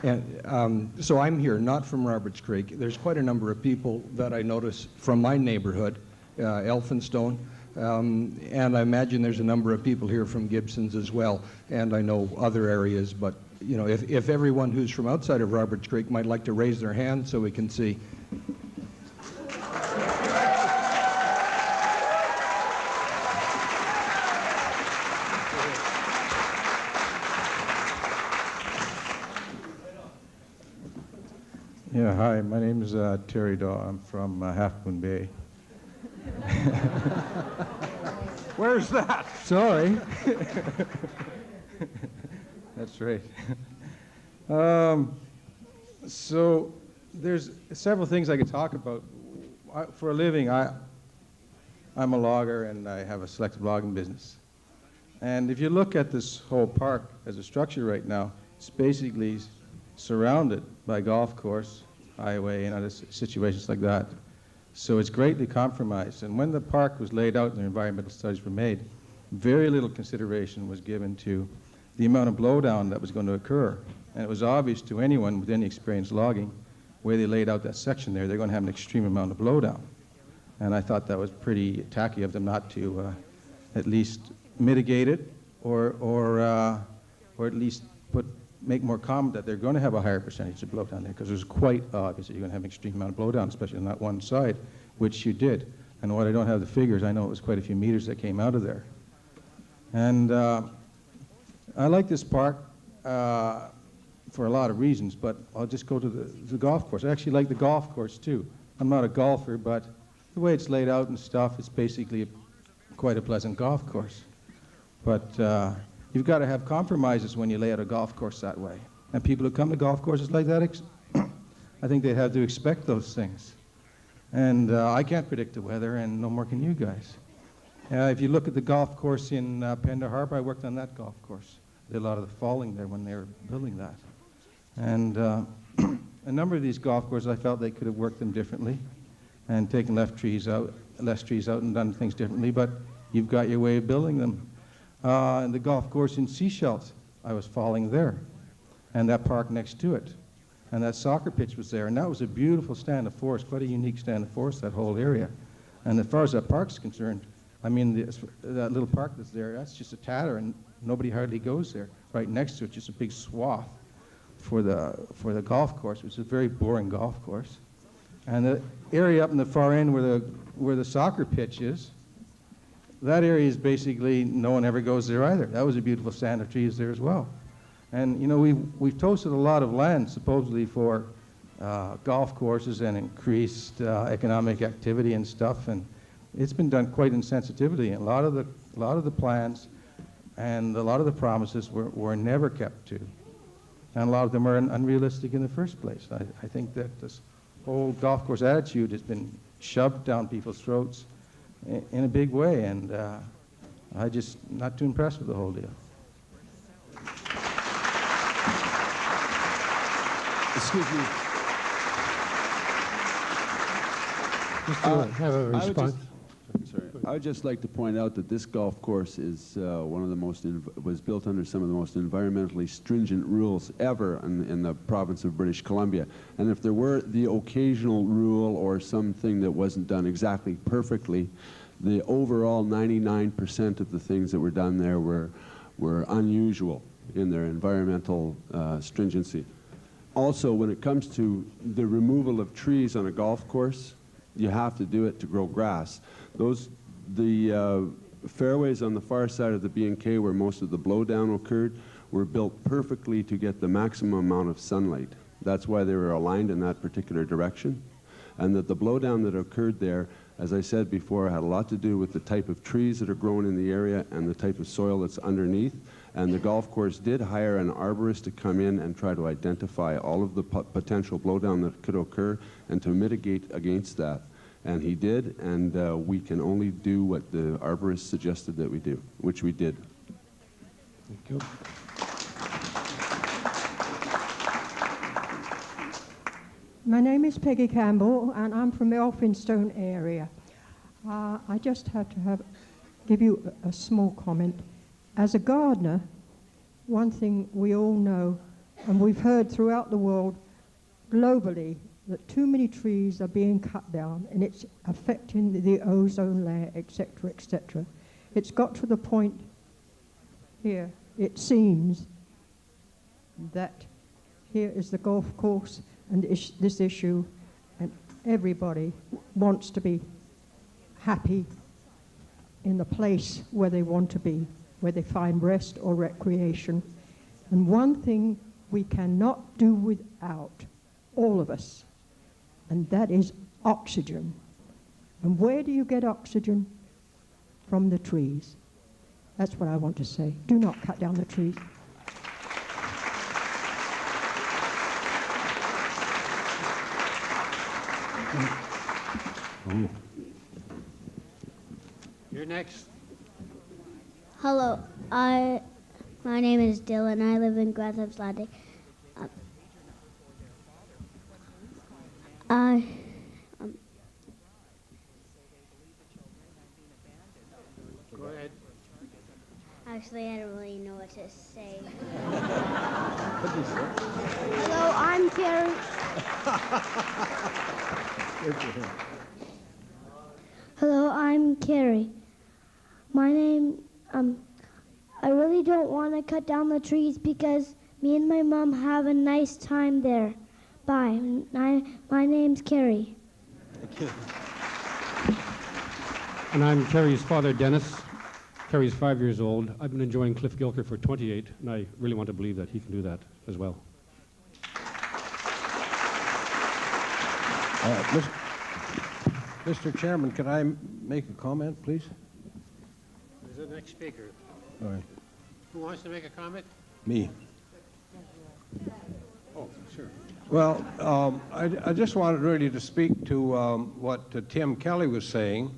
And so I'm here, not from Roberts Creek. There's quite a number of people that I notice from my neighborhood, Elphinstone, and I imagine there's a number of people here from Gibson's as well, and I know other areas, but you know, if everyone who's from outside of Roberts Creek might like to raise their hand so we can see. Yeah, hi, my name is Terry Daw. I'm from Half Moon Bay. Where's that? Sorry. That's right. So there's several things I could talk about. For a living, I'm a logger and I have a selective logging business. And if you look at this whole park as a structure right now, it's basically surrounded by golf course, highway, and other situations like that. So it's greatly compromised. And when the park was laid out and the environmental studies were made, very little consideration was given to the amount of blowdown that was going to occur. And it was obvious to anyone with any experience logging, where they laid out that section there, they're going to have an extreme amount of blowdown. And I thought that was pretty tacky of them not to at least mitigate it or at least make more comment that they're going to have a higher percentage of blowdown there, because it was quite obvious that you're going to have an extreme amount of blowdown, especially on that one side, which you did. And what I don't have the figures, I know it was quite a few meters that came out of there. And I like this park for a lot of reasons, but I'll just go to the golf course. I actually like the golf course too. I'm not a golfer, but the way it's laid out and stuff, it's basically quite a pleasant golf course. But you've got to have compromises when you lay out a golf course that way. And people who come to golf courses like that, I think they have to expect those things. And I can't predict the weather, and no more can you guys. If you look at the golf course in Pender Harbor, I worked on that golf course. Did a lot of the falling there when they were building that. And a number of these golf courses, I felt they could have worked them differently and taken less trees out and done things differently, but you've got your way of building them. And the golf course in Seychelles, I was falling there, and that park next to it. And that soccer pitch was there, and that was a beautiful stand of forest, quite a unique stand of forest, that whole area. And as far as that park's concerned, I mean, that little park that's there, that's just a tatter, and nobody hardly goes there. Right next to it, just a big swath for the golf course, which is a very boring golf course. And the area up in the far end where the soccer pitch is, that area is basically, no one ever goes there either. That was a beautiful stand of trees there as well. And you know, we've toasted a lot of land supposedly for golf courses and increased economic activity and stuff, and it's been done quite insensitively. And a lot of the plans and a lot of the promises were never kept to, and a lot of them are unrealistic in the first place. I think that this whole golf course attitude has been shoved down people's throats in a big way, and I just not too impressed with the whole deal. Excuse me. Have a response. I would just like to point out that this golf course is one of the was built under some of the most environmentally stringent rules ever in the province of British Columbia. And if there were the occasional rule or something that wasn't done exactly perfectly, the overall 99% of the things that were done there were unusual in their environmental stringency. Also, when it comes to the removal of trees on a golf course, you have to do it to grow grass. The fairways on the far side of the B&K where most of the blowdown occurred were built perfectly to get the maximum amount of sunlight. That's why they were aligned in that particular direction. And that the blowdown that occurred there, as I said before, had a lot to do with the type of trees that are grown in the area and the type of soil that's underneath. And the golf course did hire an arborist to come in and try to identify all of the potential blowdown that could occur and to mitigate against that. And he did, and we can only do what the arborist suggested that we do, which we did. Thank you. My name is Peggy Campbell, and I'm from the Elphinstone area. I just have to give you a small comment. As a gardener, one thing we all know And we've heard throughout the world, globally, that too many trees are being cut down and it's affecting the ozone layer, etc., etc. It's got to the point here, it seems, that here is the golf course and this issue, and everybody wants to be happy in the place where they want to be, where they find rest or recreation. And one thing we cannot do without, all of us, and that is oxygen. And where do you get oxygen? From the trees. That's what I want to say. Do not cut down the trees. You're next. Hello, my name is Dylan. I live in Gratham's Landing. Go ahead. Actually, I don't really know what to say. Hello, I'm Carrie. Hello, I'm Carrie. My name, I really don't want to cut down the trees because me and my mom have a nice time there. Bye. My name's Carrie. And I'm Kerry's father, Dennis. Kerry's 5 years old. I've been enjoying Cliff Gilker for 28, and I really want to believe that he can do that as well. Mr. Chairman, can I make a comment, please? Who's the next speaker? All right. Who wants to make a comment? Me. Oh, sure. Well, I just wanted really to speak to what Tim Kelly was saying.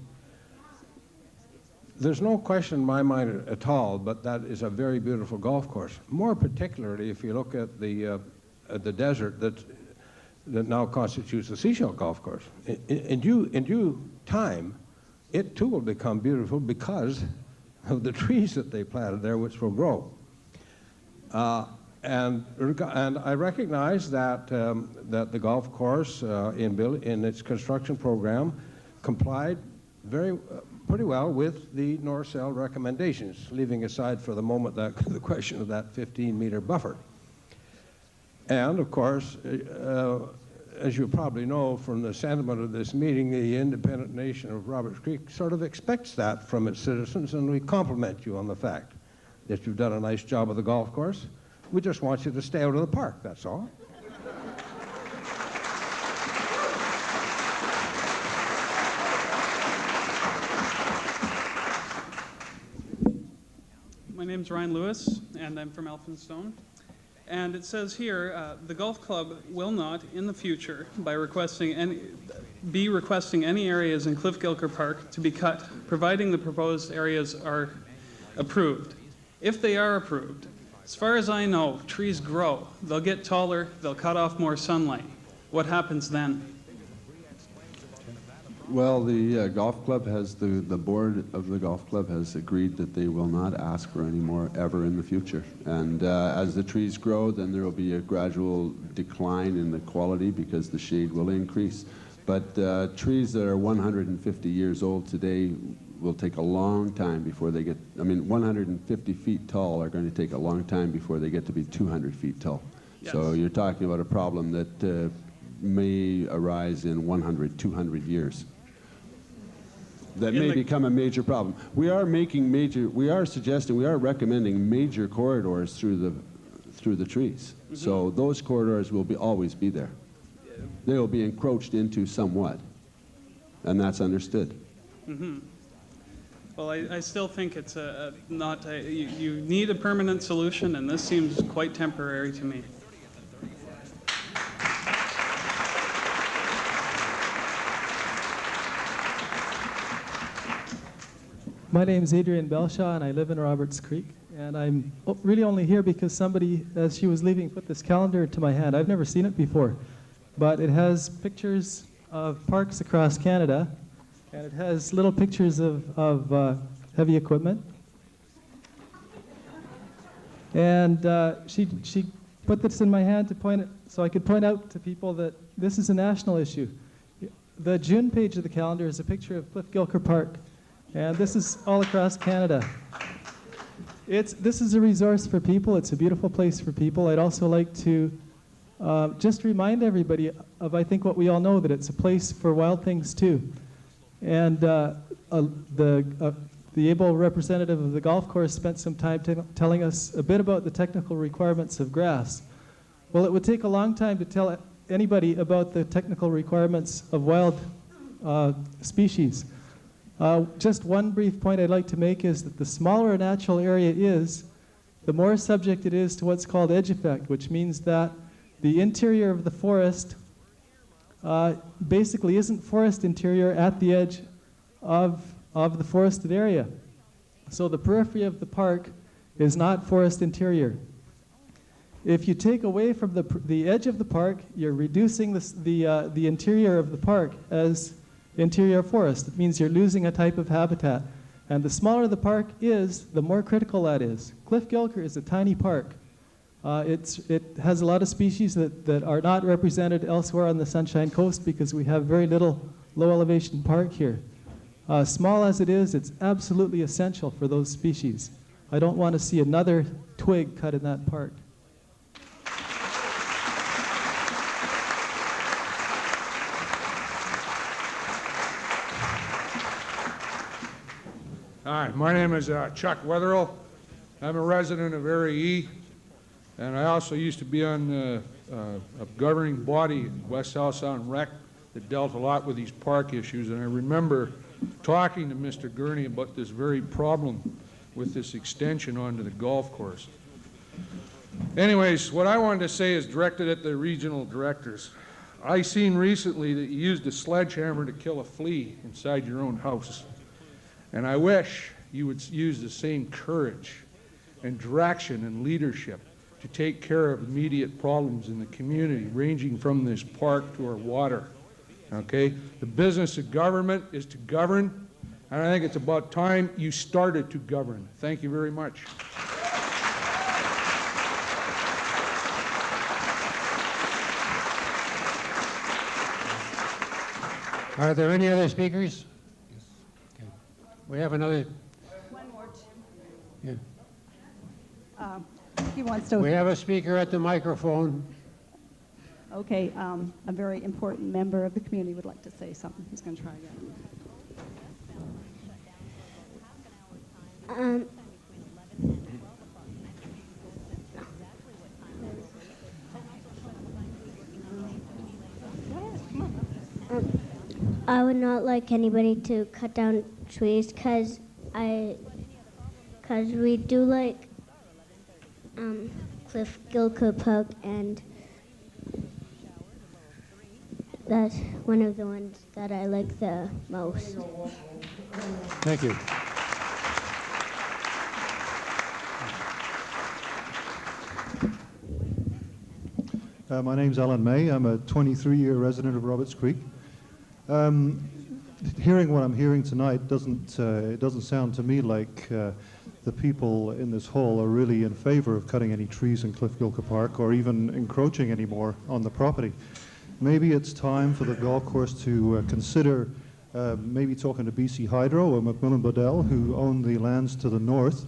There's no question in my mind at all, but that is a very beautiful golf course. More particularly if you look at the desert that now constitutes the Seashell Golf Course. In due time, it too will become beautiful because of the trees that they planted there, which will grow. And I recognize that that the golf course in its construction program complied pretty well with the Norcell recommendations, leaving aside for the moment the question of that 15-meter buffer. And of course, as you probably know from the sentiment of this meeting, the independent nation of Roberts Creek sort of expects that from its citizens, and we compliment you on the fact that you've done a nice job of the golf course. We just want you to stay out of the park, that's all. My name's Ryan Lewis, and I'm from Elphinstone. And it says here, the golf club will not, in the future, be requesting any areas in Cliff Gilker Park to be cut, providing the proposed areas are approved. If they are approved, as far as I know, trees grow. They'll get taller, they'll cut off more sunlight. What happens then? Well, the golf club has, the board of the golf club has agreed that they will not ask for any more ever in the future. And as the trees grow, then there will be a gradual decline in the quality because the shade will increase. But trees that are 150 years old today will take a long time before they get, 150 feet tall are going to take a long time before they get to be 200 feet tall. Yes. So you're talking about a problem that may arise in 100, 200 years. That may become a major problem. We are recommending major corridors through the trees. Mm-hmm. So those corridors will always be there. They will be encroached into somewhat, and that's understood. Mm-hmm. Well, I still think it's you need a permanent solution, and this seems quite temporary to me. My name is Adrian Belshaw, and I live in Roberts Creek. And I'm really only here because somebody, as she was leaving, put this calendar into my hand. I've never seen it before, but it has pictures of parks across Canada, and it has little pictures of heavy equipment. And she put this in my hand to point it, so I could point out to people that this is a national issue. The June page of the calendar is a picture of Cliff Gilker Park, and this is all across Canada. This is a resource for people. It's a beautiful place for people. I'd also like to just remind everybody of, I think, what we all know, that it's a place for wild things too. And the able representative of the golf course spent some time telling us a bit about the technical requirements of grass. Well, it would take a long time to tell anybody about the technical requirements of wild species. Just one brief point I'd like to make is that the smaller a natural area is, the more subject it is to what's called edge effect, which means that the interior of the forest basically isn't forest interior at the edge of the forested area. So the periphery of the park is not forest interior. If you take away from the edge of the park, you're reducing the interior of the park as interior forest. It means you're losing a type of habitat. And the smaller the park is, the more critical that is. Cliff Gilker is a tiny park. It has a lot of species that are not represented elsewhere on the Sunshine Coast because we have very little low elevation park here. Small as it is, it's absolutely essential for those species. I don't want to see another twig cut in that park. Hi, my name is Chuck Wetherill. I'm a resident of Area E, and I also used to be on a governing body, West South Sound Rec, that dealt a lot with these park issues, and I remember talking to Mr. Gurney about this very problem with this extension onto the golf course. Anyways, what I wanted to say is directed at the regional directors. I seen recently that you used a sledgehammer to kill a flea inside your own house. And I wish you would use the same courage and direction and leadership to take care of immediate problems in the community, ranging from this park to our water. Okay? The business of government is to govern, and I think it's about time you started to govern. Thank you very much. Are there any other speakers? Okay. We have another. One more. Yeah. He wants to. We have a speaker at the microphone. Okay, a very important member of the community would like to say something. He's going to try again. I would not like anybody to cut down trees because we do like Cliff Gilker Park, and that's one of the ones that I like the most. Thank you. My name's Alan May. I'm a 23-year resident of Roberts Creek. Hearing what I'm hearing tonight it doesn't sound to me like the people in this hall are really in favor of cutting any trees in Cliff Gilker Park or even encroaching any more on the property. Maybe it's time for the golf course to consider maybe talking to BC Hydro or Macmillan Bodell, who own the lands to the north,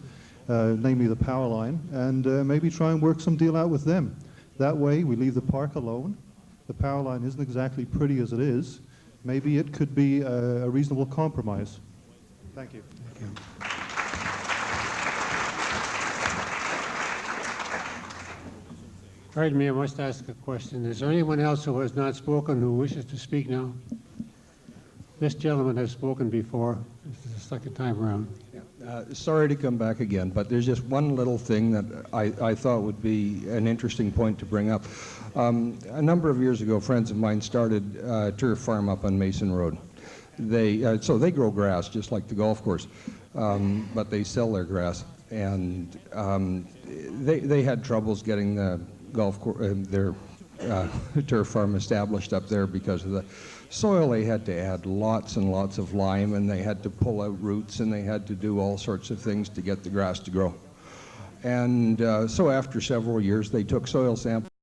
namely the power line, and maybe try and work some deal out with them. That way we leave the park alone. The power line isn't exactly pretty as it is. Maybe it could be a reasonable compromise. Thank you. Thank you. Pardon me, I must ask a question. Is there anyone else who has not spoken who wishes to speak now? This gentleman has spoken before. This is the second time around. Sorry to come back again, but there's just one little thing that I thought would be an interesting point to bring up. A number of years ago, friends of mine started a turf farm up on Mason Road. So they grow grass just like the golf course, but they sell their grass. And they had troubles getting the their turf farm established up there because of the soil. They had to add lots and lots of lime, and they had to pull out roots, and they had to do all sorts of things to get the grass to grow. And so after several years, they took soil samples